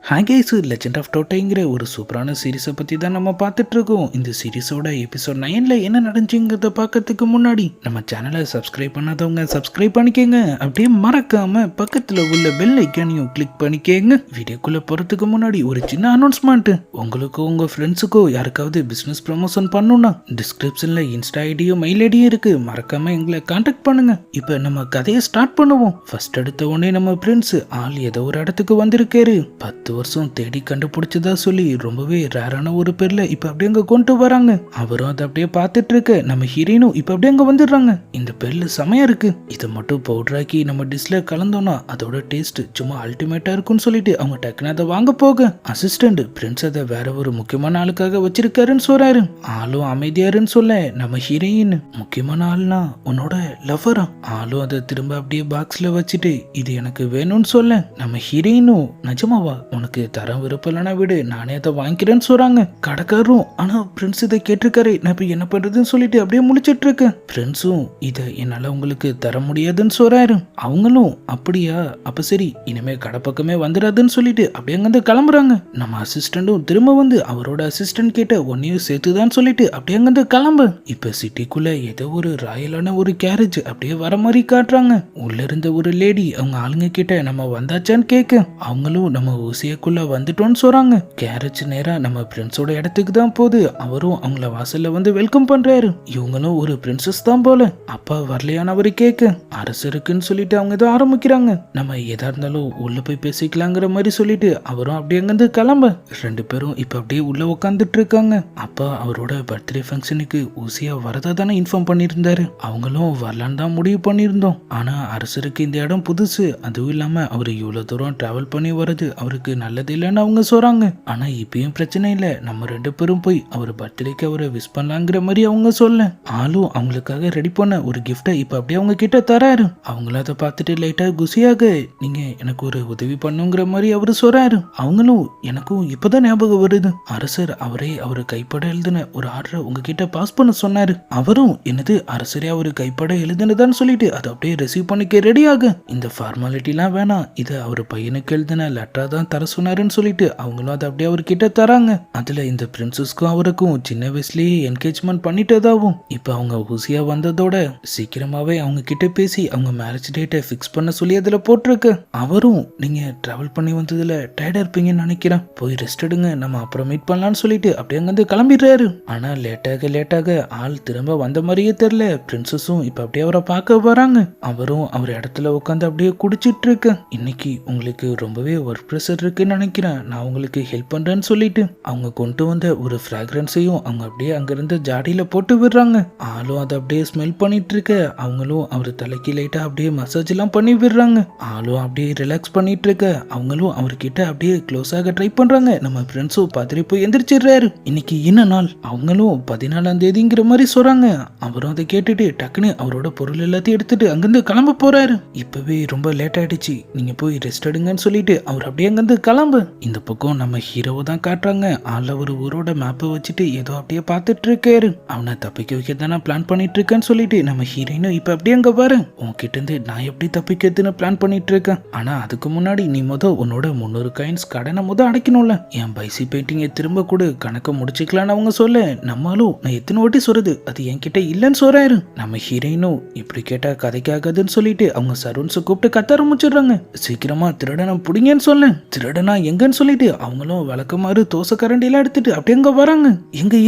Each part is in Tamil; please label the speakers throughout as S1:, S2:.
S1: ஹாய் கைஸ், லெஜெண்ட் ஆஃப் டோட்டைங்கிற ஒரு சூப்பரான சீரீஸை பற்றி தான் நம்ம பார்த்துட்டு இருக்கோம். இந்த சீரீஸோட எபிசோட் 9ல் என்ன நடந்துச்சுங்கிறத பார்க்கறதுக்கு முன்னாடி நம்ம சேனலை சப்ஸ்கிரைப் பண்ணாதவங்க சப்ஸ்கிரைப் பண்ணிக்கோங்க. அப்படியே மறக்காம பக்கத்தில் உள்ள பெல் ஐக்கானையும் கிளிக் பண்ணிக்கோங்க. வீடியோக்குள்ளே போகிறதுக்கு முன்னாடி ஒரு சின்ன அனௌன்ஸ்மெண்ட். உங்களுக்கோ உங்கள் ஃப்ரெண்ட்ஸுக்கோ யாருக்காவது பிஸ்னஸ் ப்ரமோஷன் பண்ணணும்னா டிஸ்கிரிப்ஷனில் இன்ஸ்டா ஐடியும் மெயில் ஐடியும் இருக்கு. மறக்காம எங்களை கான்டாக்ட் பண்ணுங்க. இப்போ நம்ம கதையை ஸ்டார்ட் பண்ணுவோம். ஃபர்ஸ்ட் எடுத்த உடனே நம்ம பிரின்ஸ் ஆள் ஏதோ ஒரு இடத்துக்கு வந்திருக்காரு. 10 வருஷம் தேடி கண்டுபிடிச்சதா சொல்லி ரொம்பவே ரேரான ஒரு பேர்ல இப்ப அப்படியே அங்க கொண்டு வராங்க. அவரும் அதை அப்படியே பார்த்துட்டு இருக்க நம்ம ஹீரோயினும் இப்ப அப்படியே அங்க வந்துடுறாங்க. இந்த பேர்ல செமையா இருக்கு, இதை மட்டும் பவுடராக்கி நம்ம டிஷ்ல கலந்தோம்னா அதோட டேஸ்ட் சும்மா அல்டிமேட்டா இருக்கும்னு சொல்லிட்டு அவங்க டக்குன்னு அதை வாங்க போக அசிஸ்டன்ட் பிரின்ஸ் அதை வேற ஒரு முக்கியமான ஆளுக்காக வச்சிருக்காருன்னு சொல்றாரு. ஆளும் அமைதியாருன்னு சொல்ல நம்ம ஹீரோயின் முக்கியமான ஆள்னா உன்னோட லவ்வரா. ஆளும் அதை திரும்ப அப்படியே பாக்ஸ்ல வச்சுட்டு இது எனக்கு வேணும்னு சொல்ல நம்ம ஹீரோயினும் நிஜமாவா உனக்கு தரம் விருப்பம் இல்லைனா விடு, நானே அதை வாங்கிக்கிறேன்னு சொல்றாங்க. கடைக்காரரும் ஆனா பிரின்ஸ் இதை கேட்டிருக்காரு, நான் இப்ப என்ன பண்றதுன்னு சொல்லிட்டு அப்படியே முழிச்சிட்டு இருக்கேன். பிரின்ஸும் இதை என்னால உங்களுக்கு தர முடியாதுன்னு சொல்றாரு. அவங்களும் அப்படியா, அப்ப சரி இனிமே கடை பக்கமே வந்துடாதுன்னு சொல்லிட்டு அப்படியே அங்கிருந்து கிளம்புறாங்க. நம்ம அசிஸ்டண்டும் திரும்ப வந்து அவரோட அசிஸ்டன்ட் கிட்ட ஒன்னையும் சேர்த்துதான் சொல்லிட்டு அப்படியே அங்கிருந்து கிளம்பு. இப்ப சிட்டிக்குள்ள ஏதோ ஒரு ராயலான ஒரு கேரேஜ் அப்படியே வர மாதிரி காட்டுறாங்க. உள்ள இருந்த ஒரு லேடி அவங்க ஆளுங்க கிட்ட நம்ம வந்தாச்சான்னு கேட்க அவங்களும் நம்ம ஊசியக்குள்ள வந்துட்டோம்னு சொல்றாங்க. கேரேஜ் நேரா நம்ம பிரின்ஸோட இடத்துக்கு தான் போகுது. அவரும் அவங்கள வாசல்ல வந்து வெல்கம் பண்றாரு. இவங்களும் ஒரு பிரின்சஸ் தான் போல. அப்பா வரலையான அவரு கேட்க அரசருக்குன்னு சொல்லிட்டு அவங்க ஏதோ ஆரம்பிக்கிறாங்க. நம்ம எதா இருந்தாலும் உள்ள போய் பேசிக்கலாங்கிற மாதிரி சொல்லிட்டு அவரும் அப்படியே அங்கிருந்து கிளம்ப 2 பேரும் இப்ப அப்படியே உள்ள உட்காந்துட்டு இருக்காங்க. அப்பா அவரோட பர்த்டே ஃபங்க்ஷனுக்கு ஊசியா வரதா தானே இன்ஃபார்ம் பண்ணியிருந்தாரு. அவங்களும் வரலான்னு தான் முடிவு பண்ணியிருந்தோம். ஆனா அரசருக்கு இந்த இடம் புதுசு, அதுவும் இல்லாம அவரு இவ்வளவு தூரம் டிராவல் பண்ணி வர்றது அவருக்கு நல்லது இல்லைன்னு அவங்க சொல்றாங்க. ஆனா இப்பயும் பிரச்சனை இல்ல, நம்ம 2 பேரும் போய் அவர் பர்த்டேக்கு அவரை விஷ் பண்ணலாங்கிற மாதிரி அவங்க சொல்ல ஆளும் அவங்களுக்காக ரெடி பண்ண ஒரு கிஃப்டை இப்ப அப்படியே அவங்க கிட்ட தராரு. அவங்களும் அதை பார்த்துட்டு லைட்டா குசியாக நீங்க எனக்கு ஒரு உதவி பண்ணுங்கிற மாதிரி அவரு சொல்றாரு. அவங்களும் எனக்கும் இப்பதான் ஞாபகம் வருது, அரசர் அவரே அவரு கைப்பட எழுதின ஒரு ஆர்டரை உங்ககிட்ட பாஸ் பண்ண சொன்னாரு. அவரும் என்னது அரசரே அவரு கைப்பட எழுதினதான்னு சொல்லிட்டு அதை அப்படியே ரிசீவ் பண்ணிக்க ரெடியாக இந்த ஃபார்மாலிட்டி எல்லாம் வேணாம், இதை அவர் பையனுக்கு எழுதின லெட்டரா தான் தர சொன்னாருன்னு சொல்லிட்டு அவங்களும் அதை அப்படியே அவர்கிட்ட தராங்க. அதுல இந்த பிரின்சஸ்க்கும் அவருக்கும் சின்ன வயசுலயே என்கேஜ்மெண்ட் பண்ணிட்டதாவும் இப்ப அவங்க ஊசியா வந்ததோட சீக்கிரமாவே அவங்க கிட்ட பேசி அவங்க மேரேஜ் டேட்டை பிக்ஸ் பண்ண சொல்லி அதுல போட்டிருக்கு. அவரும் நீங்க டிராவல் பண்ணி வந்ததுல டயர்டா இருப்பீங்கன்னு நினைக்கிறேன், போய் ரெஸ்ட் எடுங்க, நம்ம அப்புறம் மீட் பண்ணலாம்னு சொல்லிட்டு அப்படியே அங்கிருந்து கிளம்பிடுறாரு. ஆனா லேட்டாக ஆள் திரும்ப வந்த மாதிரியே தெரியல. பிரின்சஸும் இப்ப அப்படியே அவரை பார்க்க வராங்க. அவரும் அவர் இடத்துல உட்காந்து அப்படியே குடிச்சிட்டு இருக்கு. இன்னைக்கு உங்களுக்கு ரொம்பவே ஒர்க் ப்ரெஷர் இருக்குன்னு நினைக்கிறேன், நான் உங்களுக்கு ஹெல்ப் பண்றேன்னு சொல்லிட்டு அவங்க கொண்டு வந்த ஒரு ஃப்ராக்ரன்ஸையும் அவங்க அப்படியே அங்கிருந்து ஜாடியில போட்டு விடுறாங்க. ஆளும் அதை அப்படியே ஸ்மெல் பண்ணிட்டு இருக்க அவங்களும் அவர் தலைக்கு லைட்டா அப்படியே மசாஜ் எல்லாம் பண்ணி விடுறாங்க. ஆளும் அப்படியே ரிலாக்ஸ் பண்ணிட்டு இருக்க அவங்களும் அவர்கிட்ட அப்படியே க்ளோஸ் ஆக ட்ரை பண்றாங்க. நம்ம ஃப்ரெண்ட்ஸும் பதறி போய் எந்திரிச்சிடுறாரு. இன்னைக்கு என்ன நாள், அவங்களும் 14ஆம் தேதிங்கிற மாதிரி சொல்றாங்க. அவரும் அதை கேட்டுட்டு டக்குன்னு அவரோட பொருள் எல்லாத்தையும் எடுத்துட்டு அங்கிருந்து கிளம்ப போறாரு. இப்பவே ரொம்ப லேட் ஆயிடுச்சு, நீங்க போய் ரெஸ்ட் எடுங்கன்னு சொல்லிட்டு அவர் அப்படியே அங்கிருந்து கிளம்பு. இந்த பக்கம் நம்ம ஹீரோவை தான் காட்டுறாங்க. ஆள்ல ஒரு ஊரோட மேப்பை வச்சுட்டு ஏதோ அப்படியே பார்த்துட்டு இருக்காரு. அவனை தப்பிக்க வைக்க தானே பிளான் பண்ணிட்டு இருக்கேன்னு சொல்லிட்டு நம்ம ஹீரோயினும் இப்ப அப்படியே அங்க பாரு, உன்கிட்ட இருந்து நான் எப்படி தப்பிக்கிறதுன்னு பிளான் பண்ணிட்டு இருக்கேன். ஆனா அதுக்கு முன்னாடி நீ உன்னோட 300 காயின்ஸ் கடனை அடைக்கணும்ல, என் பைசி பெயிண்டிங்கை திரும்ப கூட கணக்க முடிச்சுக்கலான்னு அவங்க சொல்ல நம்மளும் நான் எத்தனை வாட்டி சொல்றது அது என்கிட்ட இல்லைன்னு சொல்றாரு. நம்ம ஹீரோயினும் இப்படி கேட்டா கதைக்காகாதுன்னு சொல்லிட்டு அவங்க சரூன்ஸை கூப்பிட்டு கத்த ஆரம்பிச்சிடுறாங்க. சீக்கிரமா திருடனை புடிங்கன்னு சொல்ல திருடனா எங்கன்னு சொல்லிட்டு அவங்களும் வழக்கமாறு தோசை கரண்டி எல்லாம் எடுத்துட்டு அப்படியே அங்க வராங்க.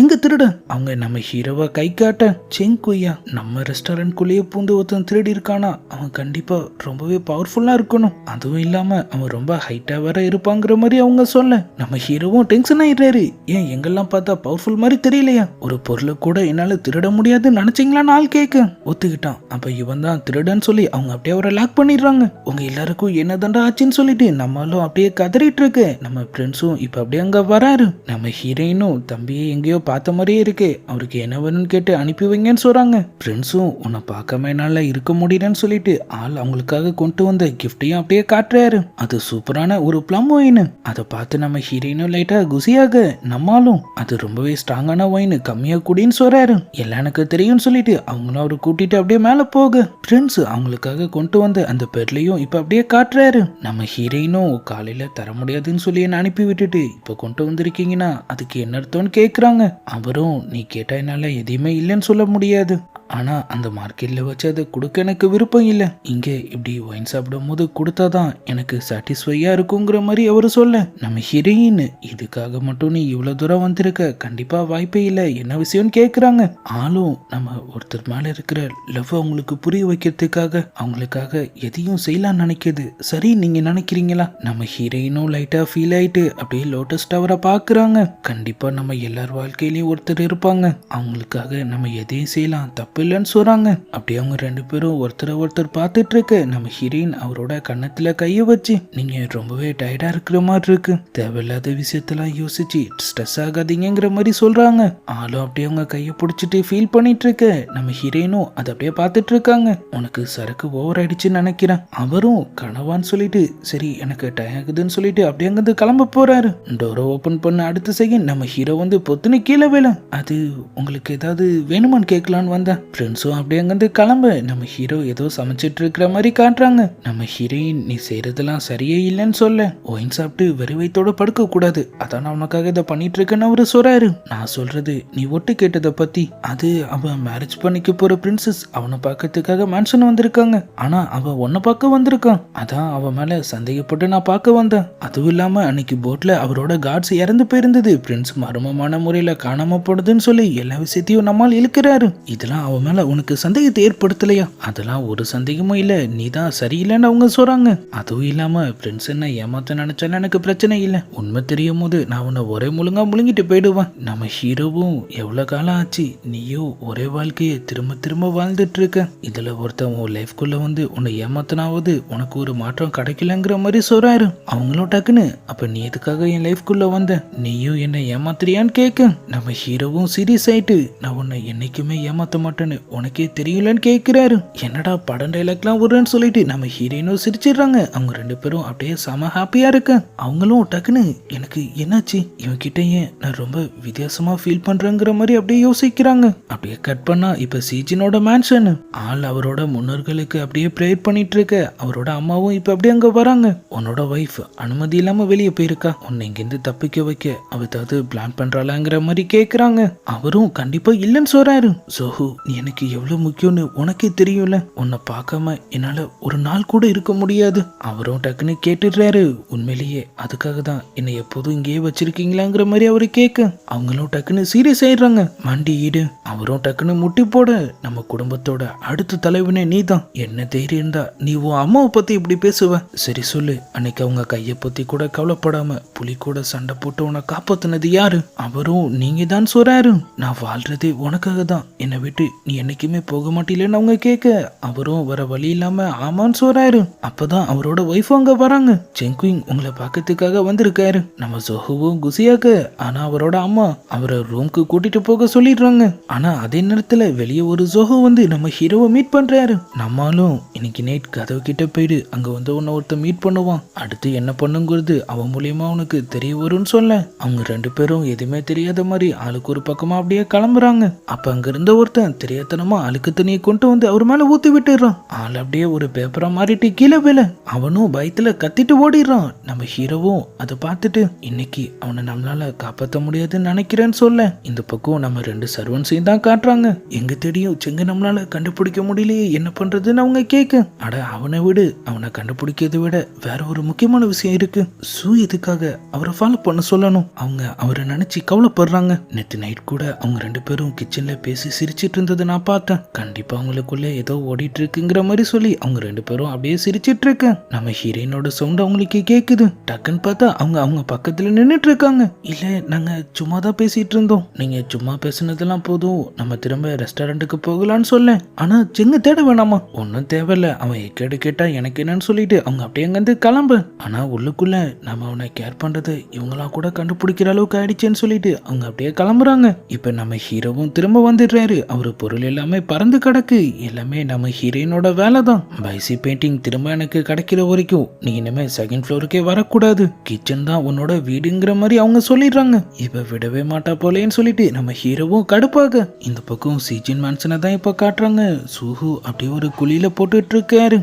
S1: எங்க திருட, அவங்க நம்ம ஹீரோவை கை காட்ட செங்குய்யா நம்ம ரெஸ்டாரண்ட்குள்ளேயே பூந்து ஒருத்தன் திருடி இருக்கானா, அவன் கண்டிப்பா ரொம்பவே பவர்ஃபுல்லா இருக்கணும், அதுவும் இல்லாம அவன் ரொம்ப ஹைட்டா வேற இருப்பாங்கிற மாதிரி அவங்க சொல்ல நம்ம ஹீரோவும் டென்ஷன் ஆயிடுறாரு. ஏன் எங்கெல்லாம் பார்த்தா பவர்ஃபுல் மாதிரி தெரியலையா, ஒரு பொருளை கூட என்னால திருட முடியாதுன்னு நினைச்சீங்களான்னு ஆள் கேட்க ஒத்துக்கிட்டான். அப்ப இவன் தான் திருடன்னு சொல்லி அவங்க அப்படியே அவரை லாக் பண்ணிடுறாங்க. உங்க எல்லாருக்கும் என்ன தண்டா ஆச்சுன்னு சொல்லிட்டு நம்மளும் அப்படியே கதறிட்டு இருக்கு. நம்ம ஃப்ரெண்ட்ஸும் இப்ப அப்படியே அங்க வராரு. நம்ம ஹீரோயினும் தம்பியை எங்கேயோ பார்த்த மாதிரியே இருக்கு, அவருக்கு என்ன வேணும்னு கேட்டு அனுப்பி வைங்கன்னு சொல்றாங்க. ஃப்ரெண்ட்ஸும் உன்னை பார்க்காம என்னால இருக்க முடியலன்னு சொல்லிட்டு ஆள் அவங்களுக்காக கொண்டு வந்த கிஃப்டையும் அப்படியே காட்டுறாரு. அது சூப்பரான ஒரு பிளம் ஒயின். அதை பார்த்து நம்ம ஹீரோயினும் லைட்டா குசியாக நம்மளும் அது ரொம்பவே ஸ்ட்ராங்கான ஒயின், கம்மியா குடின்னு சொல்றாரு. எல்லாம் எனக்கு தெரியும்னு சொல்லிட்டு அவங்களும் அவரு கூட்டிட்டு அப்படியே மேல போக ஃப்ரெண்ட்ஸ் அவங்களுக்காக கொண்டு வந்த அந்த பெர்லையும் இப்ப அப்படியே காட்டுறாரு. நம்ம ஹீரோயினும் காலையில தர முடியாதுன்னு சொல்லி என்ன அனுப்பி விட்டுட்டு இப்போ கொண்டு வந்திருக்கீங்கன்னா அதுக்கு என்ன அர்த்தம்னு கேட்குறாங்க. அவரும் நீ கேட்டா என்னால் எதையுமே இல்லைன்னு சொல்ல முடியாது, ஆனா அந்த மார்க்கெட்ல வச்சு அதை கொடுக்க எனக்கு விருப்பம் இல்லை. இங்க இப்படி ஒயின் சாப்பிடும் போது கொடுத்தாதான் எனக்கு சாட்டிஸ்ஃபையா இருக்குங்கிற மாதிரி அவரு சொல்ல, நம்ம ஹீரோயின் இதுக்காக மட்டும் நீ இவ்வளவு தூரம் வந்திருக்க, கண்டிப்பா வாய்ப்பே இல்லை, என்ன விஷயம்னு கேக்குறாங்க. ஆளும் நம்ம ஒருத்தர் மேல இருக்கிற லவ் அவங்களுக்கு புரிய வைக்கிறதுக்காக அவங்களுக்காக எதையும் செய்யலாம்னு நினைக்கிது. சரி நீங்க நினைக்கிறீங்களா? நம்ம ஹீரோயினும் லைட்டா ஃபீல் ஆயிட்டு அப்படியே லோட்டஸ் டவரை பாக்குறாங்க. கண்டிப்பா நம்ம எல்லார் வாழ்க்கையிலயும் ஒருத்தர் இருப்பாங்க, அவங்களுக்காக நம்ம எதையும் செய்யலாம், தப்பு இல்லைன்னு சொல்றாங்க. அப்படியே அவங்க ரெண்டு பேரும் ஒருத்தரை ஒருத்தர் பார்த்துட்டு இருக்கு. நம்ம ஹீரோயின் அவரோட கன்னத்துல கைய வச்சு, நீங்க ரொம்பவே டயர்டா இருக்கிற மாதிரி இருக்கு, தேவையில்லாத விஷயத்தெல்லாம் யோசிச்சு ஸ்ட்ரெஸ் ஆகாதீங்கிற மாதிரி சொல்றாங்க. ஆளும் அப்படியே அவங்க கையை பிடிச்சிட்டு ஃபீல் பண்ணிட்டு இருக்கு. நம்ம ஹீரோயினும் அதை அப்படியே பார்த்துட்டு இருக்காங்க. உனக்கு சரக்கு ஓவர் ஆயிடுச்சுன்னு நினைக்கிறேன். அவரும் கனவான்னு சொல்லிட்டு சரி எனக்கு டயம் ஆகுதுன்னு சொல்லிட்டு அப்படியே அங்கிருந்து கிளம்ப போறாரு. டோரை ஓபன் பண்ண அடுத்த செகண்ட் நம்ம ஹீரோ வந்து பொத்துன்னு கீழே வேலை. அது உங்களுக்கு ஏதாவது வேணுமான்னு கேட்கலான்னு வந்தேன். ஃப்ரெண்ட்ஸும் அப்படியே அங்கிருந்து கிளம்ப நம்ம ஹீரோ ஏதோ சமைச்சிட்டு இருக்கிற மாதிரி காட்டுறாங்க. நம்ம ஹீரோயின் நீ செய்யறதெல்லாம் சரியே இல்லைன்னு சொல்ல, ஒயின் சாப்பிட்டு வெறும் வயித்தோட படுக்க கூடாது, அதான் நான் உனக்காக இதை பண்ணிட்டு இருக்கேன்னு அவரு சொல்றாரு. நான் சொல்றது நீ ஒட்டு கேட்டதை பத்தி, அது அவன் மேரேஜ் பண்ணிக்க போற பிரின்சஸ் அவனை பார்க்கறதுக்காக மேன்ஷன் வந்திருக்காங்க, ஆனா அவன் உன்னை பார்க்க வந்திருக்கான், அதான் அவன் மேல சந்தேகப்பட்டு நான் பார்க்க வந்தேன். அதுவும் இல்லாம அன்னைக்கு போட்ல அவரோட காட்ஸ் இறந்து போயிருந்தது, பிரின்ஸ் மர்மமான முறையில காணாம போனதுன்னு சொல்லி எல்லா விஷயத்தையும் நம்மால் இழுக்கிறாரு. இதெல்லாம் அவன் மேல உனக்கு சந்தேகத்தை ஏற்படுத்தலையா? அதெல்லாம் ஒரு சந்தேகமும் இல்ல, நீ தான் சரியில்லைன்னு அவங்க சொல்றாங்க. அதுவும் இல்லாம பிரின்ஸ் என்ன ஏமாத்த நினைச்சாலும் எனக்கு பிரச்சனை இல்லை, உண்மை தெரியும் போது நான் உன்னை ஒரே முழுங்கா முழுங்கிட்டு போயிடுவேன். நம்ம ஹீரோவும் எவ்வளவு காலம் ஆச்சு நீயும் ஒரே வாழ்க்கையை திரும்ப திரும்ப வாழ்ந்துட்டு இருக்க, இதுல ஒருத்தன் உன் லைஃப்குள்ள வந்து உன்னை ஏமாத்தினாவது உனக்கு ஒரு மாற்றம் கிடைக்கலங்கிற மாதிரி சொல்றாரு. அவங்களும் டக்குன்னு அப்ப நீ எதுக்காக என் லைஃப்குள்ள வந்த, நீயும் என்ன ஏமாத்துறியான்னு கேட்க நம்ம ஹீரோவும் சீரியஸ் ஆயிட்டு நான் உன்னை என்னைக்குமே ஏமாத்த மாட்டேன்னு உனக்கே தெரியலன்னு கேட்கிறாரு. என்னடா படம் டைலாக்லாம் வருன்னு சொல்லிட்டு நம்ம ஹீரோயினும் சிரிச்சிடுறாங்க. அவங்க ரெண்டு பேரும் அப்படியே செம ஹாப்பியா இருக்க. அவங்களும் டக்குன்னு எனக்கு என்னாச்சு இவன் கிட்ட ஏன் நான் ரொம்ப வித்தியாசமா ஃபீல் பண்றேங்கிற மாதிரி அப்படியே யோசிக்கிறாங்க. அப்படியே கட் பண்ணா இப்ப சீஜினோட மேன்ஷன். ஆள் அவரோட முன்னோர்களுக்கு அப்படியே ப்ரேயர் பண்ணிட்டு இருக்க. அவரோட அம்மாவும் இப்ப அப்படியே அங்க வராங்க. உன்னோட ஒய்ஃப் அனுமதி இல்லாம வெளியே போயிருக்கா, உன்னை இங்கிருந்து தப்பிக்க வைக்க அவ ஏதாவது பிளான் பண்றாளாங்கிற மாதிரி கேக்குறாங்க. அவரும் கண்டிப்பா இல்லைன்னு சொல்றாரு. சோஹு நீ எனக்கு எவ்வளவு முக்கியம்னு உனக்கே தெரியும்ல, உன்னை பார்க்காம என்னால ஒரு நாள் கூட இருக்க முடியாது. அவரும் டக்குன்னு கேட்டுடுறாரு. உண்மையிலேயே அதுக்காக தான் என்னை எப்போதும் இங்கேயே வச்சிருக்கீங்களாங்கிற மாதிரி அவரு கேட்க அவங்களும் டக்குன்னு சீரியஸ் ஆயிடுறாங்க. மண்டி ஈடு. அவரும் டக்குன்னு முட்டி போட நம்ம குடும்பத்தோட அடுத்த தலைவனே நீ தான், என்ன தைரியம் இருந்தா நீ உன் அம்மாவை பத்தி இப்படி பேசுவ? சரி சொல்லு, அன்னைக்கு அவங்க கையை பத்தி கூட கவலைப்படாம புலி கூட சண்டை போட்டு உன்னை காப்பாத்தினது யாரு? அவரும் நீங்க தான் சொல்றாரு. நான் வாழ்றதே உனக்காக தான், என்னை விட்டு நீ என்னைக்குமே போக மாட்டீங்கன்னு அவங்க கேட்க அவரும் வர வழி இல்லாம ஆமான்னு சொல்றாரு. அப்பதான் அவரோட ஒய்ஃப் அங்க வராங்க. செங்குயிங் உங்களை பார்க்கறதுக்காக வந்திருக்காரு. நம்ம ஜோஹுவும் குசியாக்க, ஆனா அவரோட அம்மா அவரை ரூம்க்கு கூட்டிட்டு போக சொல்லிடுறாங்க. ஆனா அதே நேரத்துல வெளியே ஒரு ஜோஹு வந்து நம்ம ஹீரோவை மீட் பண்றாரு. நம்மளும் இன்னைக்கு நைட் கதவு கிட்ட போயிடு, அங்க வந்து உன்னை ஒருத்த மீட் பண்ணுவான், அடுத்து என்ன பண்ணுங்கிறது அவன் மூலியமா உனக்கு தெரிய வரும்னு சொல்ல அவங்க ரெண்டு பேரும் எதுவுமே தெரியாத மாதிரி ஆளுக்கு ஒரு பக்கமா அப்படியே கிளம்புறாங்க. அப்ப அங்க இருந்த ஒருத்தன் தெரியாதனமா அழுக்கு தண்ணியை கொண்டு வந்து அவர் மேல ஊத்தி விட்டுறான். ஆள் அப்படியே ஒரு பேப்பரா மாறிட்டு கீழே வேல. அவனும் பயத்துல கத்திட்டு ஓடிடுறான். நம்ம ஹீரோவும் அதை பார்த்துட்டு இன்னைக்கு அவனை நம்மளால காப்பாற்ற முடியாதுன்னு நினைக்கிறேன்னு சொல்ல இந்த பக்கம் நம்ம ரெண்டு சர்வன்ஸையும் தான் காட்டுறாங்க. எங்க தேடியும் செங்க நம்மளால கண்டுபிடிக்க முடியலையே, என்ன பண்றதுன்னு அவங்க கேட்க அட அவனை விடு, அவனை கண்டுபிடிக்கிறத விட வேற ஒரு முக்கியமான விஷயம் இருக்கு. சூ இதுக்காக அவரை ஃபாலோ பண்ண சொல்லணும். அவங்க அவரை நினைச்சு கவலைப்படுறாங்க. நேற்று நைட் கூட அவங்க ரெண்டு பேரும் கிச்சன்ல பேசி சிரிச்சிட்டு இருந்ததை நான் பார்த்தேன். கண்டிப்பா அவங்களுக்குள்ள ஏதோ ஓடிட்டு இருக்குங்கிற மாதிரி சொல்லி அவங்க ரெண்டு பேரும் அப்படியே சிரிச்சிட்டு இருக்க நம்ம ஹீரோயினோட சவுண்ட் அவங்களுக்கு கேக்குது. டக்குன்னு பார்த்தா அவங்க அவங்க பக்கத்துல நின்னுட்டு இருக்காங்க. இல்ல நாங்க சும்மா தான் பேசிட்டு இருந்தோம், நீங்க சும்மா பேசுனதெல்லாம் போதும், நம்ம திரும்ப ரெஸ்டாரண்ட்டுக்கு போகலான்னு சொல்ல ஆனா செங்க தேட வேணாமா? ஒன்னும் தேவையில்ல, அவன் எக்கேடு கேட்டா எனக்கு என்னன்னு சொல்லிட்டு அவங்க அப்படியே அங்கிருந்து கிளம்பு. ஆனா உள்ளுக்குள்ள நம்ம அவனை கேர் பண்றது இவங்களா கூட கண்டுபிடிக்கிற அளவுக்கு ஆயிடுச்சேன்னு சொல்லிட்டு அவங்க அப்படியே கிளம்புறாங்க. இப்ப நம்ம ஹீரோவும் திரும்ப வந்துடுறாரு. அவரு பொருள் எல்லாமே பறந்து கிடக்கு. எல்லாமே நம்ம ஹீரோயினோட வேலை தான். பைசி பெயிண்டிங் திரும்ப எனக்கு கிடைக்கிற வரைக்கும் நீ இனிமே செகண்ட் ஃப்ளோருக்கே வரக்கூடாது. கிச்சன் தான் உன்னோட வீடுங்கிற மாதிரி அவங்க சொல்லிடுறாங்க. இவ விடவே மாட்டா போலேன்னு சொல்லிட்டு நம்ம ஹீரோவும் கடுப்பாக இந்த பக்கம் சீஜின் மேன்சனை தான் இப்ப காட்டுறாங்க. சூஹு அப்படியே ஒரு குழியில போட்டுட்டு இருக்காரு.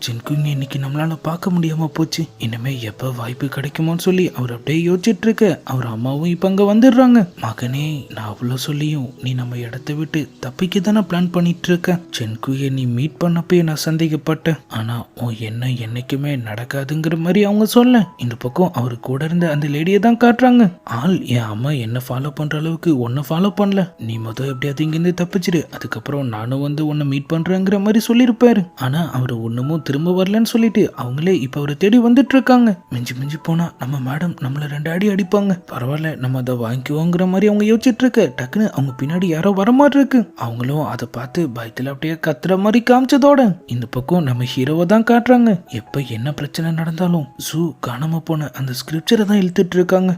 S1: சின்குங்க இன்னைக்கு நம்மளால பார்க்க முடியாம போச்சு. இனிமே எப்ப வாய்ப்பு கிடைக்குமோன்னு சொல்லி அவர் அப்படியே யோசிச்சுட்டு இருக்க அவர் அம்மாவும் இப்ப அங்க வந்துடுறாங்க. மகனே, நான் அவ்வளவு சொல்லியும் நீ நம்ம இடத்தை விட்டு தப்பிக்க தானே பிளான் பண்ணிட்டு இருக்க. சென்குயை நீ மீட் பண்ணப்பே நான் சந்தேகப்பட்டேன். ஆனா உன் என்ன என்னைக்குமே நடக்காதுங்கிற மாதிரி அவங்க சொல்ல இந்த பக்கம் அவரு கூட இருந்த அந்த லேடியை தான் காட்டுறாங்க. ஆள் என் அம்மா என்ன ஃபாலோ பண்ற அளவுக்கு ஒன்ன ஃபாலோ பண்ணல. நீ எப்படியாவது இங்கிருந்து தப்பிச்சிடு, அதுக்கப்புறம் நானும் வந்து உன்னை மீட் பண்றேங்கிற மாதிரி சொல்லியிருப்பாரு. ஆனா அவரு ஒண்ணுமும் திரும்ப வரலன்னு சொல்லிட்டு அவங்களே இப்ப அவரை தேடி வந்துட்டு இருக்காங்க. மிஞ்சி மிஞ்சி போனா நம்ம மேடம் நம்மள 2 அடி அடிப்பாங்க, பரவாயில்ல நம்ம அதை வாங்கிக்குவோங்கிற மாதிரி அவங்க யோசிச்சுட்டு இருக்க டக்குன்னு அவங்க பின்னாடி யாரோ வர மாதிரி இருக்கு. அவங்களும் அதை பார்த்து பயத்துல அப்படியே கத்துற மாதிரி காமிச்சதோட இந்த பக்கம் நம்ம ஹீரோவை தான் காட்டுறாங்க. எப்ப என்ன பிரச்சனை நடந்தாலும் சூ காணாம போன அந்த ஸ்கிரிப்சரை தான் இழுத்துட்டு இருக்காங்க.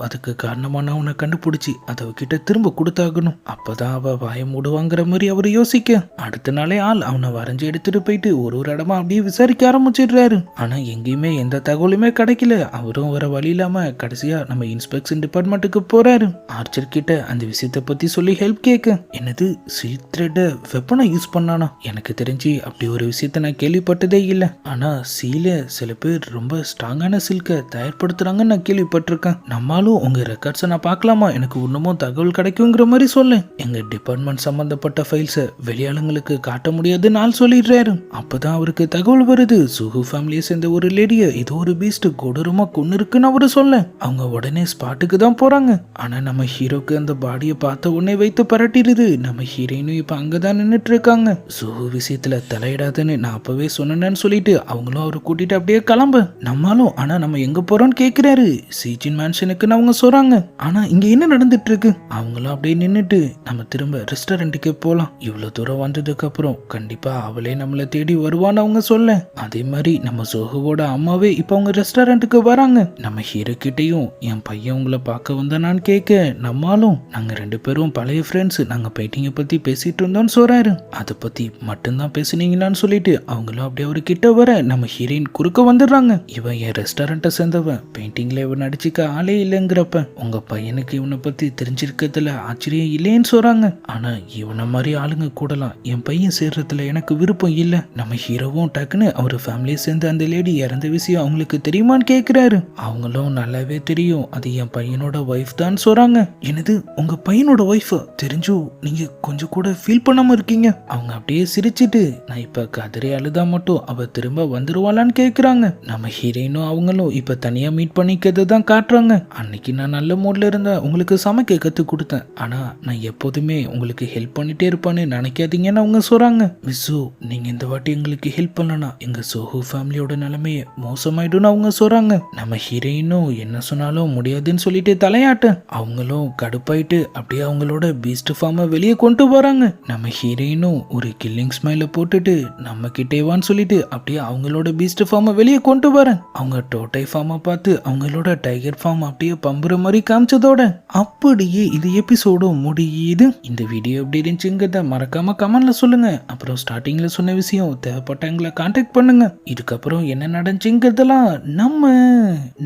S1: அதுக்கு காரணமான அவனை கண்டுபிடிச்சி அதை அவகிட்ட திரும்ப கொடுத்தாகணும், அப்பதான் அவ வாய மூடுவாங்கிற மாதிரி அவரு யோசிக்க அடுத்த நாளே ஆள் அவனை வரைஞ்சு எடுத்துட்டு போயிட்டு ஒரு இடமா அப்படியே விசாரிக்க ஆரம்பிச்சிடுறாரு. ஆனா எங்கேயுமே எந்த தகவலுமே கிடைக்கல. அவரும் வர வழி இல்லாம கடைசியா நம்ம இன்ஸ்பெக்ஷன் டிபார்ட்மெண்ட்டுக்கு போறாரு. ஆர்ச்சர் கிட்ட அந்த விஷயத்தை பத்தி சொல்லி ஹெல்ப் கேட்க என்னது சில்க் த்ரெட் வெப்பனை யூஸ் பண்ணானா? எனக்கு தெரிஞ்சு அப்படி ஒரு விஷயத்த நான் கேள்விப்பட்டதே இல்லை. ஆனா சீல சில பேர் ரொம்ப ஸ்ட்ராங்கான சில்கை தயார்படுத்துறாங்கன்னு நான் கேள்விப்பட்டிருக்கேன். நம்மளும் உங்க ரெக்கார்ட்ஸை நான் பார்க்கலாமா? எனக்கு இன்னமும் தகவல் கிடைக்குங்கிற மாதிரி சொல்ல எங்க டிபார்ட்மெண்ட் சம்பந்தப்பட்ட ஃபைல்ஸை வெளியாளுங்களுக்கு காட்ட முடியாதுன்னு ஆள் சொல்லிடுறாரு. அப்பதான் அவருக்கு தகவல் வருது. சுகு ஃபேமிலியை சேர்ந்த ஒரு லேடிய ஏதோ ஒரு பீஸ்ட் கொடூரமா கொன்னு இருக்குன்னு அவரு சொல்ல அவங்க உடனே ஸ்பாட்டுக்கு தான் போறாங்க. ஆனா நம்ம ஹீரோக்கு அந்த பாடியை பார்த்த உடனே வைத்து பரட்டிடுது. நம்ம ஹீரோயினும் இப்ப அங்கதான் நின்னுட்டு இருக்காங்க. சுகு விஷயத்துல தலையிடாதுன்னு நான் அப்பவே சொன்னேன்னு சொல்லிட்டு அவங்களும் அவரை கூட்டிட்டு அப்படியே கிளம்ப நம்மளும் ஆனா நம்ம எங்க போறோம்னு கேக்குறாரு. சீஜின் மேன்ஷனுக்குன்னு அவங்க சொல்றாங்க. ஆனா இங்க என்ன நடந்துட்டு இருக்கு? அவங்களும் அப்படியே நின்னுட்டு நம்ம திரும்ப ரெஸ்டாரண்ட்டுக்கு போலாம், இவ்வளவு தூரம் வந்ததுக்கு அப்புறம் கண்டிப்பா அவளே நம்மளை தேடி வருவான்னு அவங்க சொல்ல அதே மாதிரி நம்ம சோகுவோட அம்மாவே இப்ப அவங்க ரெஸ்டாரண்ட்டுக்கு வராங்க. நம்ம ஹீரோ கிட்டையும் என் பையன் உங்களை பார்க்க வந்தானான்னு கேட்க நம்மளும் நாங்க 2 பேரும் பழைய ஃப்ரெண்ட்ஸ், நாங்க பெயிண்டிங்கை பத்தி பேசிட்டு இருந்தோம்னு சொல்றாரு. அதை பத்தி மட்டும்தான் பேசுனீங்களான்னு சொல்லிட்டு அவங்களும் அப்படியே ஒரு கிட்ட வர நம்ம ஹீரோயின் குறுக்க வந்துடுறாங்க. இவன் என் ரெஸ்டாரண்ட்டை சேர்ந்தவன், பெயிண்டிங்ல இவன் நடிச்சுக்க ஆளே இல்லைங்கிறப்ப உங்க பையனுக்கு இவனை பத்தி தெரிஞ்சிருக்கிறதுல ஆச்சரியம் இல்லைன்னு சொல்றாங்க. ஆனா இவனை மாதிரி ஆளுங்க கூடலாம் என் பையன் சேர்றதுல எனக்கு விருப்பம் இல்லை. நம்ம ஹீரோவும் டக்குன்னு அவர் ஃபேமிலியை சேர்ந்த அந்த லேடி இறந்த விஷயம் அவங்களுக்கு தெரியுமான்னு கேட்கிறாரு. அவங்களும் நல்லாவே தெரியும், அது என் பையனோட ஒய்ஃப் தான் சொல்றாங்க. எனது உங்க பையனோட ஒய்ஃப் தெரிஞ்சோ நீங்க கொஞ்சம் கூட ஃபீல் பண்ணாம இருக்கீங்க? அவங்க அப்படியே சிரிச்சிட்டு நான் இப்ப கதறி அழுதா மட்டும் அவ திரும்ப வந்துருவாளான்னு கேக்குறாங்க. நம்ம ஹீரோயினும் அவங்களும் இப்ப தனியா மீட் பண்ணிக்கிறது தான் காட்டுறாங்க. அன்னைக்கு நான் நல்ல மூட்ல இருந்தேன், உங்களுக்கு சமைக்க கத்து கொடுத்தேன், ஆனா நான் எப்போதுமே உங்களுக்கு ஹெல்ப் பண்ணிட்டே இருப்பான்னு நினைக்காதீங்கன்னு அவங்க சொல்றாங்க. மிஸ்ஸு நீங்க இந்த வாட்டி எங்களுக்கு ஹெல்ப் பண்ணலனா எங்க சோஹு ஃபேமிலியோட நிலைமையை மோசமாயிடும்னு அவங்க சொல்றாங்க. நம்ம ஹீரோயினும் என்ன சொன்னாலும் முடியாதுன்னு சொல்லிட்டு தலையாட்ட அவங்களும் கடுப்பாயிட்டு அப்படியே அவங்களோட பீஸ்ட் ஃபார்மை வெளியே கொண்டு வராங்க. நம்ம ஹீரோயினும் ஒரு கில்லிங் ஸ்மைல போட்டுட்டு நம்ம கிட்டேவான்னு சொல்லிட்டு அப்படியே அவங்களோட பீஸ்ட் ஃபார்மை வெளியே கொண்டு வரேன். அவங்க டோட்டை ஃபார்மை பார்த்து அவங்களோட டைகர் ஃபார்ம் அப்படியே பம்புற மாதிரி காமிச்சதோட அப்படியே இது எபிசோடும் முடியுது. இந்த வீடியோ எப்படி இருந்துச்சுங்கிறத மறக்காம கமெண்ட்ல சொல்லுங்க. அப்புறம் ஸ்டார்டிங்ல சொன்ன விஷயம் தேவைப்பட்டவங்களை கான்டாக்ட் பண்ணுங்க. இதுக்கப்புறம் என்ன நடந்துச்சுங்கிறதெல்லாம் நம்ம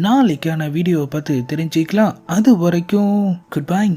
S1: நாளைக்கான வீடியோவை பார்த்து தெரிஞ்சுக்கலாம். அது வரைக்கும் குட் பை.